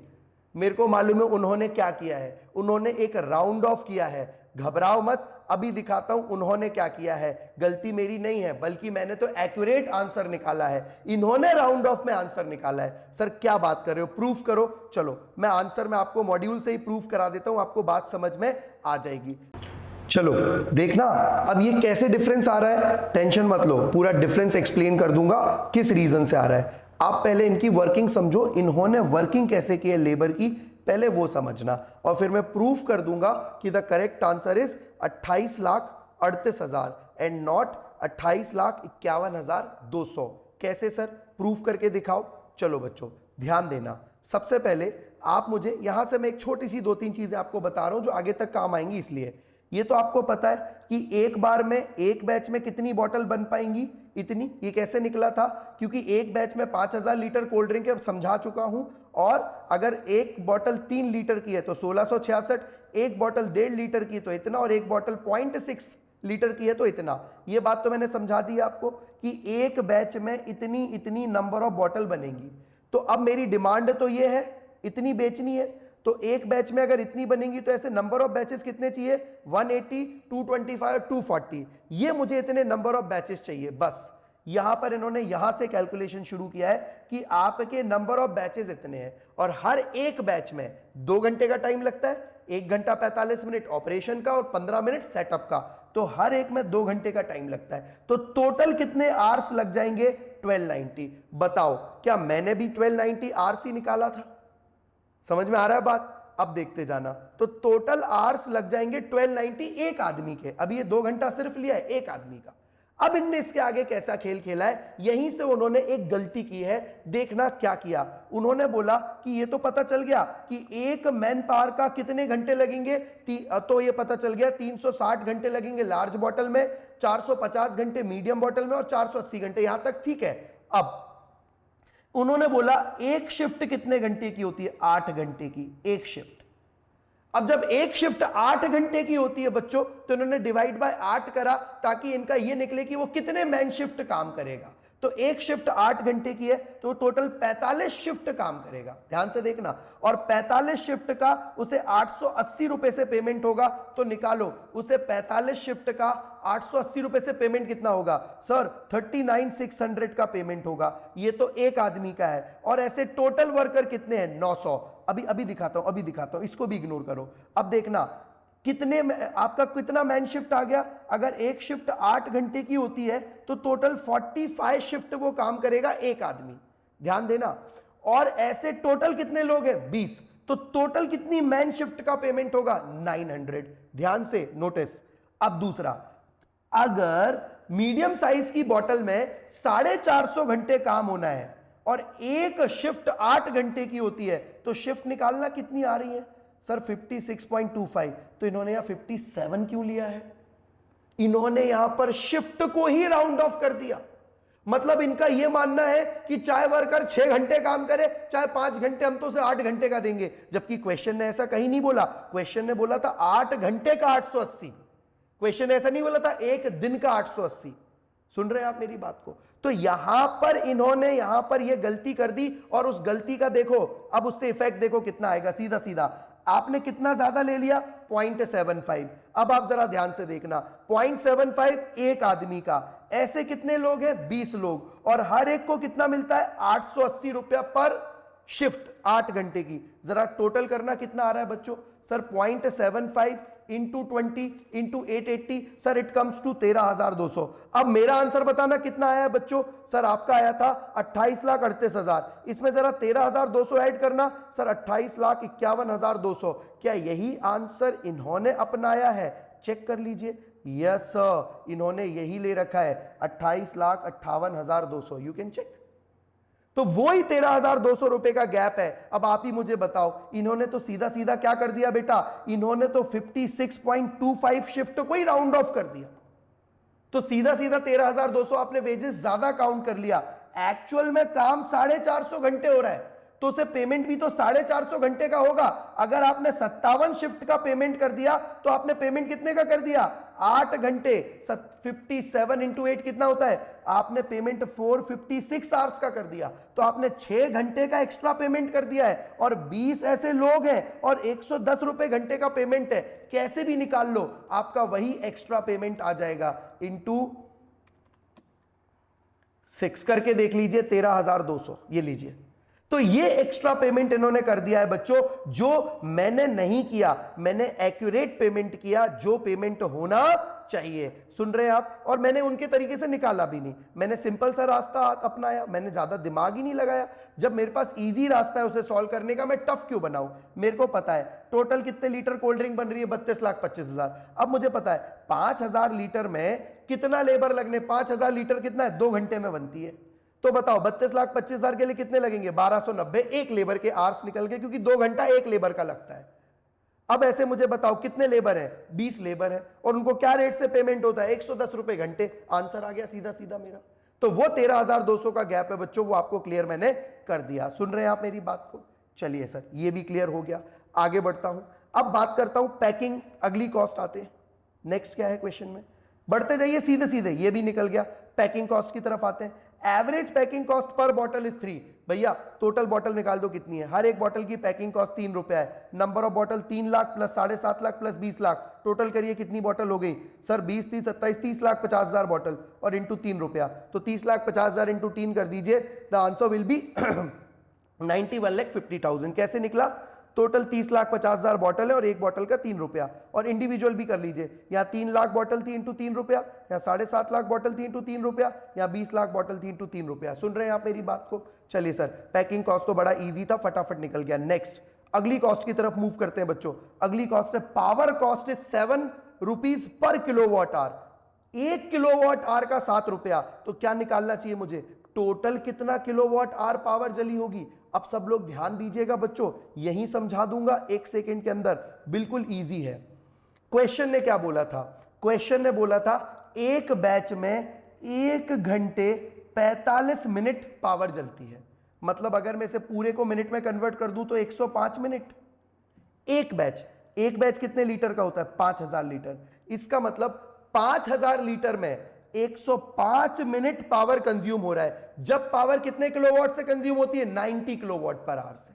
मेरे को मालूम है उन्होंने क्या किया है, उन्होंने एक राउंड ऑफ किया है। घबराओ मत, अभी दिखाता हूं उन्होंने क्या किया है, गलती मेरी नहीं है, बल्कि मैंने तो एक्यूरेट आंसर निकाला है, इन्होंने राउंड ऑफ में आंसर निकाला है। सर क्या बात कर रहे हो, प्रूफ करो। चलो मैं आंसर में आपको मॉड्यूल से ही प्रूफ करा देता हूं, आपको बात समझ में आ जाएगी। चलो देखना अब ये कैसे डिफरेंस आ रहा है, टेंशन मत लो, पूरा डिफरेंस एक्सप्लेन कर दूंगा किस रीजन से आ रहा है। आप पहले इनकी वर्किंग समझो, इन्होंने वर्किंग कैसे की है लेबर की, पहले वो समझना, और फिर मैं प्रूफ कर दूंगा कि the correct answer is 28,38,000 and not 28,51,200। कैसे सर, प्रूफ करके दिखाओ। चलो बच्चों ध्यान देना, सबसे पहले आप मुझे यहां से मैं एक छोटी सी 2-3 चीजें आपको बता रहा हूं जो आगे तक काम आएंगी, इसलिए ये तो आपको पता है कि एक बार में एक बैच में कितनी बॉटल बन पाएंगी, इतनी। ये कैसे निकला था, क्योंकि एक बैच में 5,000 लीटर कोल्ड ड्रिंक है, समझा चुका हूं, और अगर एक बॉटल 3 लीटर की है तो 1666, एक बॉटल 1.5 लीटर की तो इतना, और एक बॉटल 0.6 लीटर की है तो इतना। ये बात तो मैंने समझा दी आपको कि एक बैच में इतनी इतनी नंबर ऑफ बॉटल बनेंगी। तो अब मेरी डिमांड तो ये है, इतनी बेचनी है, तो एक बैच में अगर इतनी बनेंगी तो ऐसे नंबर ऑफ बैचेस कितने चाहिए, 180, 225, 240, ये मुझे इतने नंबर ऑफ बैचेस चाहिए। बस यहां पर इन्होंने यहां से कैलकुलेशन शुरू किया है कि आपके नंबर ऑफ बैचेस इतने हैं, और हर एक बैच में 2 घंटे का टाइम लगता है, 1 घंटा 45 मिनट ऑपरेशन का और 15 मिनट सेटअप का, तो हर एक में 2 घंटे का टाइम लगता है। तो टोटल कितने आवर्स लग जाएंगे, 1290। बताओ क्या मैंने भी 1290 आवर्स ही निकाला था? समझ में आ रहा है बात? अब देखते जाना, तो टोटल आवर्स लग जाएंगे 1290 एक आदमी के। अभी ये 2 घंटा सिर्फ लिया है एक आदमी का। अब इनने इसके आगे कैसा खेल खेला है, यहीं से उन्होंने एक गलती की है। देखना क्या किया, उन्होंने बोला कि ये तो पता चल गया कि एक मैन पावर का कितने घंटे लगेंगे, तो ये पता चल गया 360 घंटे लगेंगे लार्ज बॉटल में, 450 घंटे मीडियम बॉटल में और 480 घंटे, यहां तक ठीक है। अब उन्होंने बोला एक शिफ्ट कितने घंटे की होती है, 8 घंटे की एक शिफ्ट। अब जब एक शिफ्ट 8 घंटे की होती है बच्चों, तो इन्होंने डिवाइड बाय 8 करा ताकि इनका ये निकले कि वो कितने मैन शिफ्ट काम करेगा। तो एक शिफ्ट 8 घंटे की है तो टोटल 45 शिफ्ट काम करेगा। ध्यान से देखना, और 45 शिफ्ट का उसे 880 रुपए से पेमेंट होगा, तो निकालो उसे 45 शिफ्ट का 880 रुपए से पेमेंट कितना होगा, सर 39,600 का पेमेंट होगा। ये तो एक आदमी का है, और ऐसे टोटल वर्कर कितने हैं, 900। अभी दिखाता हूं, इसको भी इग्नोर करो। अब देखना कितने आपका कितना मैन शिफ्ट आ गया, अगर एक शिफ्ट 8 घंटे की होती है तो टोटल 45 शिफ्ट वो काम करेगा एक आदमी। ध्यान देना, और ऐसे टोटल कितने लोग हैं, 20, तो टोटल कितनी मैन शिफ्ट का पेमेंट होगा, 900। ध्यान से नोटिस। अब दूसरा, अगर मीडियम साइज की बोतल में 450 घंटे काम होना है और एक शिफ्ट 8 घंटे की होती है, तो शिफ्ट निकालना कितनी आ रही है, सर 56.25, तो इन्होंने यहां 57 क्यों लिया है? इन्होंने यहां पर शिफ्ट को ही राउंड ऑफ कर दिया। मतलब इनका यह मानना है कि चाहे वर्कर 6 घंटे काम करे चाहे 5 घंटे, हम तो उसे 8 घंटे का देंगे। जबकि क्वेश्चन ने ऐसा कहीं नहीं बोला। क्वेश्चन ने बोला था 8 घंटे का 880। क्वेश्चन ऐसा नहीं बोला था एक दिन का 880। सुन रहे हैं आप मेरी बात को? तो यहां पर इन्होंने यहां पर यह गलती कर दी, और उस गलती का देखो अब उससे इफेक्ट देखो कितना आएगा। सीधा सीधा आपने कितना ज्यादा ले लिया, 0.75। अब आप जरा ध्यान से देखना, 0.75 एक आदमी का, ऐसे कितने लोग हैं, 20 लोग, और हर एक को कितना मिलता है, 880 रुपया पर शिफ्ट 8 घंटे की। जरा टोटल करना कितना आ रहा है बच्चों? Sir 0.75 into 20 into 880, sir it comes to 13,200। अब मेरा आंसर बताना कितना आया है बच्चों? सर आपका आया था 28,38,000। इसमें जरा 13,200 ऐड करना, सर 28,51,200। क्या यही आंसर इन्होंने अपनाया है? चेक कर लीजिए। यस सर, इन्होंने यही ले रखा है 28,58,200। You can check. तो वो ही 13,200 रुपए का गैप है। अब आप ही मुझे बताओ, इन्होंने तो सीधा सीधा क्या कर दिया बेटा, इन्होंने तो 56.25 शिफ्ट को ही राउंड ऑफ कर दिया। तो सीधा सीधा 13,200 आपने वेजेस ज्यादा काउंट कर लिया। एक्चुअल में काम 450 घंटे हो रहा है, तो उसे पेमेंट भी तो 450 घंटे का होगा। अगर आपने 57 शिफ्ट का पेमेंट कर दिया तो आपने पेमेंट कितने का कर दिया, 8 घंटे। 57 इंटू 8 कितना होता है, आपने पेमेंट 456 आवर्स का कर दिया। तो आपने 6 घंटे का एक्स्ट्रा पेमेंट कर दिया है, और 20 ऐसे लोग हैं और 110 रुपए घंटे का पेमेंट है। कैसे भी निकाल लो, आपका वही एक्स्ट्रा पेमेंट आ जाएगा। इंटू 6 करके देख लीजिए, 13,200 ये लीजिए। तो ये एक्स्ट्रा पेमेंट इन्होंने कर दिया है बच्चों, जो मैंने नहीं किया। मैंने एक्यूरेट पेमेंट किया, जो पेमेंट होना चाहिए। सुन रहे हैं आप? और मैंने उनके तरीके से निकाला भी नहीं, मैंने सिंपल सा रास्ता अपनाया, मैंने ज्यादा दिमाग ही नहीं लगाया। जब मेरे पास इजी रास्ता है उसे सॉल्व करने का, मैं टफ क्यों बनाऊं? मेरे को पता है टोटल कितने लीटर कोल्ड ड्रिंक बन रही है, 32,25,000। अब मुझे पता है 5,000 लीटर में कितना लेबर लगने, 5,000 लीटर कितना है, 2 घंटे में बनती है। तो बताओ 32,25,000 के लिए कितने लगेंगे, 1290 एक लेबर के आवर्स निकल गए, क्योंकि 2 घंटा एक लेबर का लगता है। अब ऐसे मुझे बताओ कितने लेबर हैं, 20 लेबर हैं, और उनको क्या रेट से पेमेंट होता है, 110 रुपए घंटे। आंसर आ गया सीधा सीधा मेरा। तो वो 13,200 का गैप है बच्चों, वो आपको क्लियर मैंने कर दिया। सुन रहे हैं आप मेरी बात को? चलिए सर, ये भी क्लियर हो गया। आगे बढ़ता हूं, अब बात करता हूं पैकिंग, अगली कॉस्ट आते हैं। नेक्स्ट क्या है क्वेश्चन में, बढ़ते जाइए सीधे सीधे, ये भी निकल गया। पैकिंग कॉस्ट की तरफ आते हैं। Average packing cost per bottle is 3। भैया टोटल बॉटल निकाल दो कितनी है, हर एक बॉटल की पैकिंग कॉस्ट 3 रुपया है। Number of bottle 3 lakh plus 7.5 lakh plus 20 lakh, total करिए कितनी बॉटल हो गई सर, 20 30 27 30,50,000 बॉटल, और इंटू 3 रुपया, तो 30,50,000 इंटू 3 कर दीजिए। The answer will be 91,50,000। कैसे निकला? टोटल 30,50,000 बॉटल है और एक बॉटल का 3 रुपया, और इंडिविजुअल भी कर लीजिए। यहाँ 3 लाख बॉटल थी इंटू 3 रुपया, यहाँ 7.5 लाख बॉटल थी इंटू 3 रुपया, यहाँ 20 लाख बॉटल थी इंटू 3 रुपया। सुन रहे हैं आप मेरी बात को? चलिए सर, पैकिंग कॉस्ट तो बड़ा इजी था, फटाफट निकल गया। नेक्स्ट अगली कॉस्ट की तरफ मूव करते हैं बच्चों। अगली कॉस्ट है power cost is 7 rupees per kilowatt hour. 1 kilowatt hour का 7 रुपया। तो क्या निकालना चाहिए मुझे, टोटल कितना किलोवाट आवर पावर जली होगी। अब सब लोग ध्यान दीजिएगा बच्चों, यही समझा दूंगा 1 सेकंड के अंदर, बिल्कुल इजी है। क्वेश्चन ने क्या बोला था, क्वेश्चन ने बोला था एक बैच में 1 घंटे 45 मिनट पावर जलती है। मतलब अगर मैं इसे पूरे को मिनट में कन्वर्ट कर दूं तो 105 मिनट। एक बैच कितने लीटर का होता है, 5,000 लीटर। इसका मतलब 5,000 लीटर में 105 मिनट पावर कंज्यूम हो रहा है। जब पावर कितने किलोवाट से कंज्यूम होती है, 90 किलोवाट पर आवर से।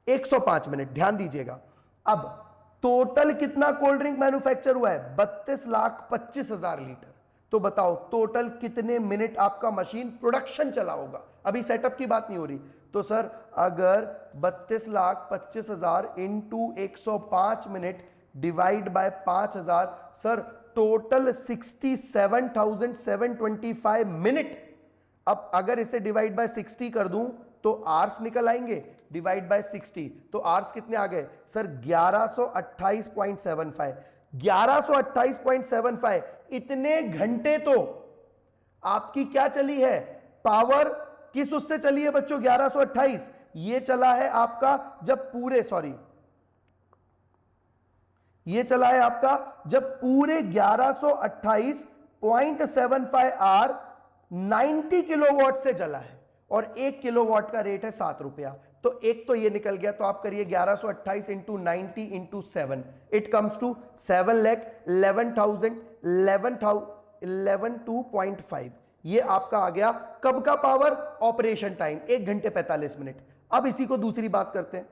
105 मिनट, ध्यान दीजिएगा। अब टोटल कितना कोल्ड ड्रिंक मैन्युफैक्चर हुआ है, 32,25,000 लीटर। तो बताओ टोटल कितने मिनट आपका मशीन प्रोडक्शन चला होगा। अभी सेटअप की बात नहीं हो रही। तो सर अगर 32,25,000 into 105 minute divide by 5,000, sir total 67,725 minute. अब अगर इसे डिवाइड बाय 60 कर दूं तो आवर्स निकल आएंगे, डिवाइड बाय 60 तो आवर्स कितने आ गए सर, 1128.75। 1128.75 इतने घंटे तो आपकी क्या चली है पावर, किस उससे चली है बच्चों, 1128। ये चला है आपका जब पूरे, सॉरी ये चला है आपका जब पूरे 1128.75 आर 90 किलोवाट से जला है और 1 किलोवाट का रेट है 7 रुपया। तो एक तो ये निकल गया, तो आप करिए 1128 into 90 into 7, it comes to 7,11,2.5। ये आपका आ गया कब का पावर? ऑपरेशन टाइम 1 घंटे 45 मिनट। अब इसी को दूसरी बात करते हैं,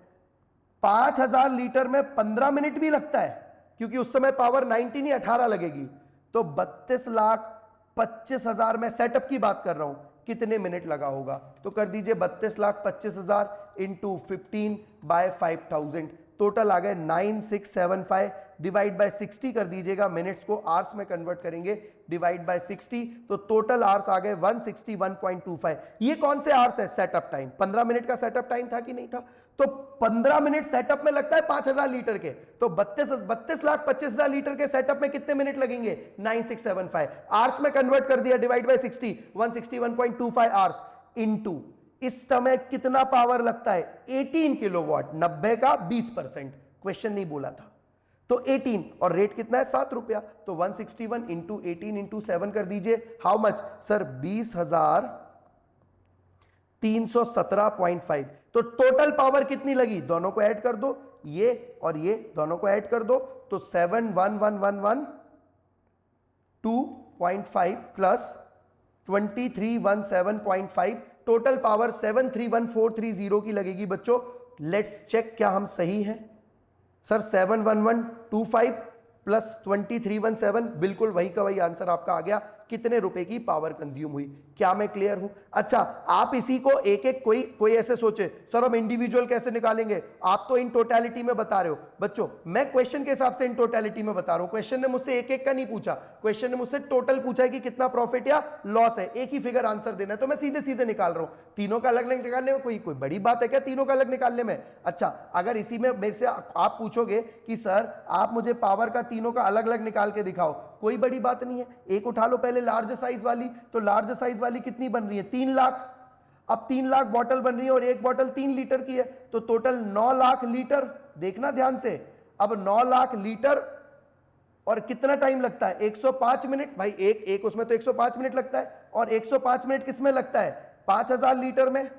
5000 लीटर में 15 मिनट भी लगता है, क्योंकि उस समय पावर 90 नहीं 18 लगेगी। तो 32,25,000 में सेटअप की बात कर रहा हूं, कितने मिनट लगा होगा? तो कर दीजिए 32,25,000 इंटू 15/5000, टोटल आ गए 9675 डिवाइड बाय 60 कर दीजिएगा, मिनट्स को आवर्स में कन्वर्ट करेंगे, डिवाइड बाय 60, तो टोटल आवर्स आ गए 161.25। ये कौन से आवर्स है? Setup time. 15 मिनट का सेटअप टाइम था कि नहीं था? तो 15 मिनट सेटअप में लगता है 5000 लीटर के, तो 32,25,000 लीटर के सेटअप में कितने मिनट लगेंगे? 9675। आवर्स में कन्वर्ट कर दिया, डिवाइड बाय 60, 161.25 आवर्स इंटू इस समय कितना पावर लगता है? 18 किलोवाट। 90 का 20%, क्वेश्चन नहीं बोला था, तो 18, और रेट कितना है? 7 रुपया। तो 161 इंटू 18 इंटू 7 कर दीजिए, हाउ मच सर? 20,317.5। तो टोटल पावर कितनी लगी? दोनों को ऐड कर दो, ये और ये दोनों को ऐड कर दो, तो 71112.5 प्लस 2317.5, टोटल पावर 731430 की लगेगी बच्चों। लेट्स चेक क्या हम सही हैं। सर 71125 प्लस 2317, बिल्कुल वही का वही आंसर आपका आ गया। कितने रुपए की पावर कंज्यूम हुई? क्या मैं क्लियर हूं? अच्छा, आप इसी को एक एक कोई ऐसे सोचे सर हम इंडिविजुअल कैसे निकालेंगे, आप तो इन टोटलिटी में बता रहे हो। बच्चों मैं क्वेश्चन के हिसाब से इन टोटलिटी में बता रहा हूं, क्वेश्चन ने मुझसे एक एक का नहीं पूछा, क्वेश्चन ने मुझसे टोटल पूछा है कि कितना प्रॉफिट या लॉस है, एक ही फिगर आंसर देना है, तो मैं सीधे सीधे निकाल रहा हूं। तीनों का अलग अलग निकालने में कोई बड़ी बात है क्या? तीनों का अलग निकालने में? अच्छा, अगर इसी में मेरे से आप पूछोगे कि सर आप मुझे पावर का तीनों का अलग अलग निकाल के दिखाओ, कोई बड़ी बात नहीं है। एक उठा लो पहले लार्ज साइज वाली, तो लार्ज साइज वाली कितनी बन रही है? 3 लाख। अब 3 लाख बॉटल बन रही है और एक बॉटल 3 लीटर की है, तो टोटल 9 लाख लीटर। देखना ध्यान से, अब 9 लाख लीटर और कितना टाइम लगता है? 105 मिनट। भाई एक उसमें तो 105 मिनट लगता है, और 105 मिनट किसमें लगता है? 5000 लीटर में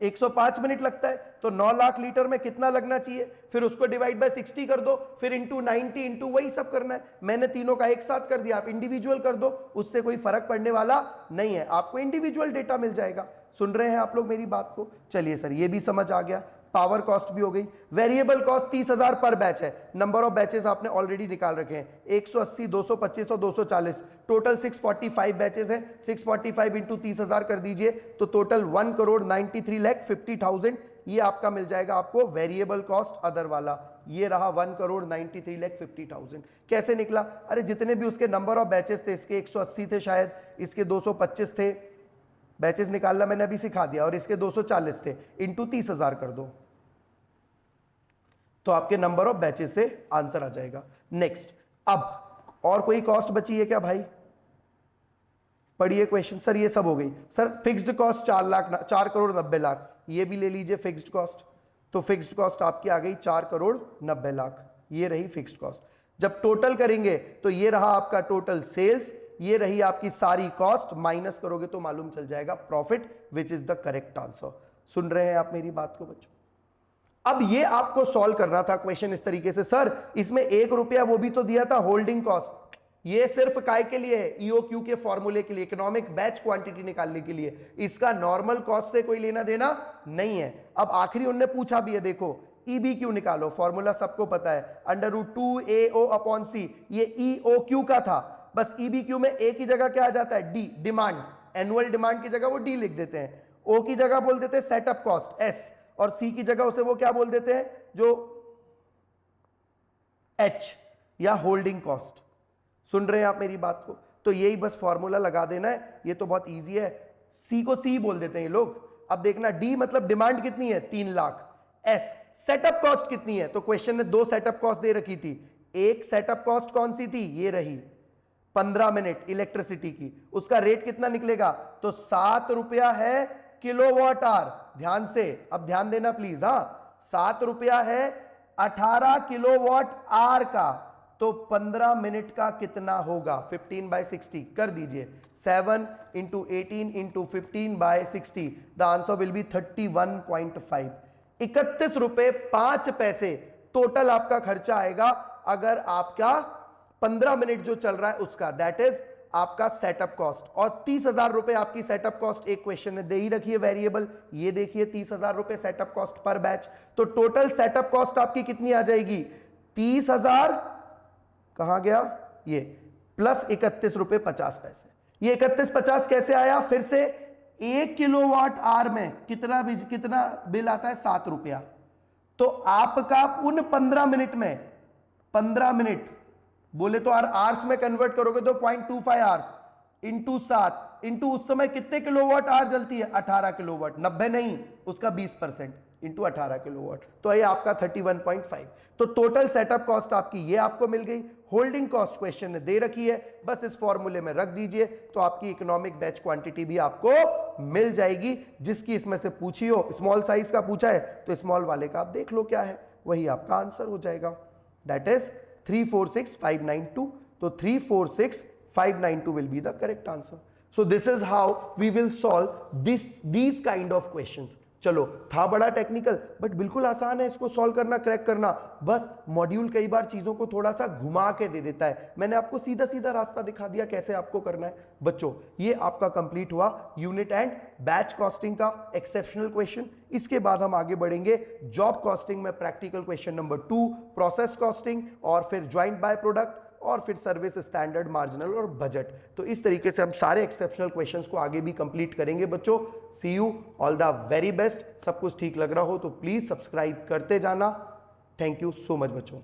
105 मिनट लगता है, तो 9 लाख लीटर में कितना लगना चाहिए? फिर उसको डिवाइड बाय 60 कर दो, फिर इंटू 90 इंटू वही सब करना है। मैंने तीनों का एक साथ कर दिया, आप इंडिविजुअल कर दो, उससे कोई फर्क पड़ने वाला नहीं है, आपको इंडिविजुअल डेटा मिल जाएगा। सुन रहे हैं आप लोग मेरी बात को? चलिए सर ये भी समझ आ गया, पावर कॉस्ट भी हो गई। वेरिएबल कॉस्ट 30,000 पर बैच है, नंबर ऑफ बैचेस आपने ऑलरेडी निकाल रखे हैं, 180, 225 और 240, टोटल 645 बैचेस हैं। 645 इंटू 30,000 कर दीजिए, तो टोटल 1,93,50,000 ये आपका मिल जाएगा आपको वेरिएबल कॉस्ट अदर वाला। ये रहा 1,93,50,000। कैसे निकला? अरे जितने भी उसके नंबर ऑफ बैचेस थे, इसके 180 थे शायद, इसके 225 थे, बैचेस निकालना मैंने अभी सिखा दिया, और इसके 240 थे, इंटू 30,000 कर दो, तो आपके नंबर ऑफ बैचेस से आंसर आ जाएगा। नेक्स्ट, अब और कोई कॉस्ट बची है क्या भाई? पढ़िए क्वेश्चन। सर ये सब हो गई। सर फिक्स्ड कॉस्ट 4,90,00,000, ये भी ले लीजिए फिक्स्ड कॉस्ट। तो फिक्स्ड कॉस्ट आपकी आ गई 4,90,00,000, ये रही फिक्स्ड कॉस्ट। जब टोटल करेंगे तो ये रहा आपका टोटल सेल्स, ये रही आपकी सारी कॉस्ट, माइनस करोगे तो मालूम चल जाएगा profit, which is the correct answer. सुन रहे हैं आप मेरी बात को बच्चों? अब ये आपको सॉल्व करना था क्वेश्चन इस तरीके से, सर इसमें 1 रुपया वो भी तो दिया था होल्डिंग कॉस्ट, ये सिर्फ काय के लिए है? ईओक्यू के फॉर्मूले के लिए, इकोनॉमिक बैच क्वांटिटी निकालने के लिए। इसका नॉर्मल कॉस्ट से कोई लेना देना नहीं है। अब आखिरी उनने पूछा भी है, देखो ईबीक्यू निकालो, फॉर्मूला सबको पता है, √2AO/C, ये ईओक्यू का था, बस ईबीक्यू में ए की जगह क्या आ जाता है? डी, डिमांड, एनुअल डिमांड की जगह वो डी लिख देते हैं, ओ की जगह बोल देते हैं सेटअप कॉस्ट एस, और सी की जगह उसे वो क्या बोल देते हैं? जो एच, या होल्डिंग कॉस्ट। सुन रहे हैं आप मेरी बात को? तो यही बस फॉर्मूला लगा देना है, ये तो बहुत इजी है। सी को सी बोल देते हैं ये लोग। अब देखना, डी मतलब डिमांड कितनी है? 3 लाख। एस सेटअप कॉस्ट कितनी है? तो क्वेश्चन ने 2 सेटअप कॉस्ट दे रखी थी, एक सेटअप कॉस्ट कौन सी थी? ये रही 15 मिनट इलेक्ट्रिसिटी की, उसका रेट कितना निकलेगा? तो 7 रुपया है किलोवाट आवर। ध्यान से, अब ध्यान देना प्लीज, हाँ 7 रुपया है 18 किलोवाट आवर का, तो 15 मिनट का कितना होगा? 15/60 कर दीजिए, 7 × 18 × 15/60, द आंसर विल बी 31.5। 31 रुपए 5 पैसे टोटल आपका खर्चा आएगा अगर आपका 15 मिनट जो चल रहा है उसका, दैट इज आपका सेटअप कॉस्ट। और 30,000 रुपए आपकी सेटअप कॉस्ट एक क्वेश्चन ने दे ही रखी है वेरिएबल, ये देखिए 30,000 रुपए सेटअप कॉस्ट पर बैच। तो टोटल सेटअप कॉस्ट आपकी कितनी आ जाएगी? 30,000, कहां गया ये, प्लस 31 रुपए 50 पैसे। ये 31.50 कैसे आया? फिर से 1 किलोवाट आवर में कितना बिल आता है? 7 रुपया। तो आपका उन 15 मिनट में, 15 मिनट बोले तो आवर्स में कन्वर्ट करोगे तो 0.25 आवर्स इंटू 7 इंटू उस समय कितने किलोवाट आवर जलती है? 18 किलोवाट, 90 नहीं, उसका 20% इंटू 18 किलोवाट, तो ये आपका 31.5। तो टोटल सेटअप कॉस्ट आपकी ये आपको मिल गई। होल्डिंग कॉस्ट क्वेश्चन ने दे रखी है, बस इस फॉर्मूले में रख दीजिए तो आपकी इकोनॉमिक बैच क्वांटिटी भी आपको मिल जाएगी। जिसकी इसमें से पूछी हो, स्मॉल साइज का पूछा है तो स्मॉल वाले का आप देख लो क्या है, वही आपका आंसर हो जाएगा, दैट इज 346,592। तो 346,592 will be the correct answer. So this is how we will solve these kind of questions. चलो, था बड़ा टेक्निकल बट बिल्कुल आसान है इसको सॉल्व करना, क्रैक करना। बस मॉड्यूल कई बार चीजों को थोड़ा सा घुमा के दे देता है। मैंने आपको सीधा सीधा रास्ता दिखा दिया कैसे आपको करना है। बच्चों, ये आपका कंप्लीट हुआ यूनिट एंड बैच कॉस्टिंग का एक्सेप्शनल क्वेश्चन। इसके बाद हम आगे बढ़ेंगे जॉब कॉस्टिंग में practical question number 2, process costing, और फिर ज्वाइंट बाय प्रोडक्ट, और फिर सर्विस स्टैंडर्ड, मार्जिनल और बजट। तो इस तरीके से हम सारे एक्सेप्शनल क्वेश्चंस को आगे भी कंप्लीट करेंगे बच्चों। See you, all the very best. सब कुछ ठीक लग रहा हो तो प्लीज सब्सक्राइब करते जाना। थैंक यू सो मच बच्चों।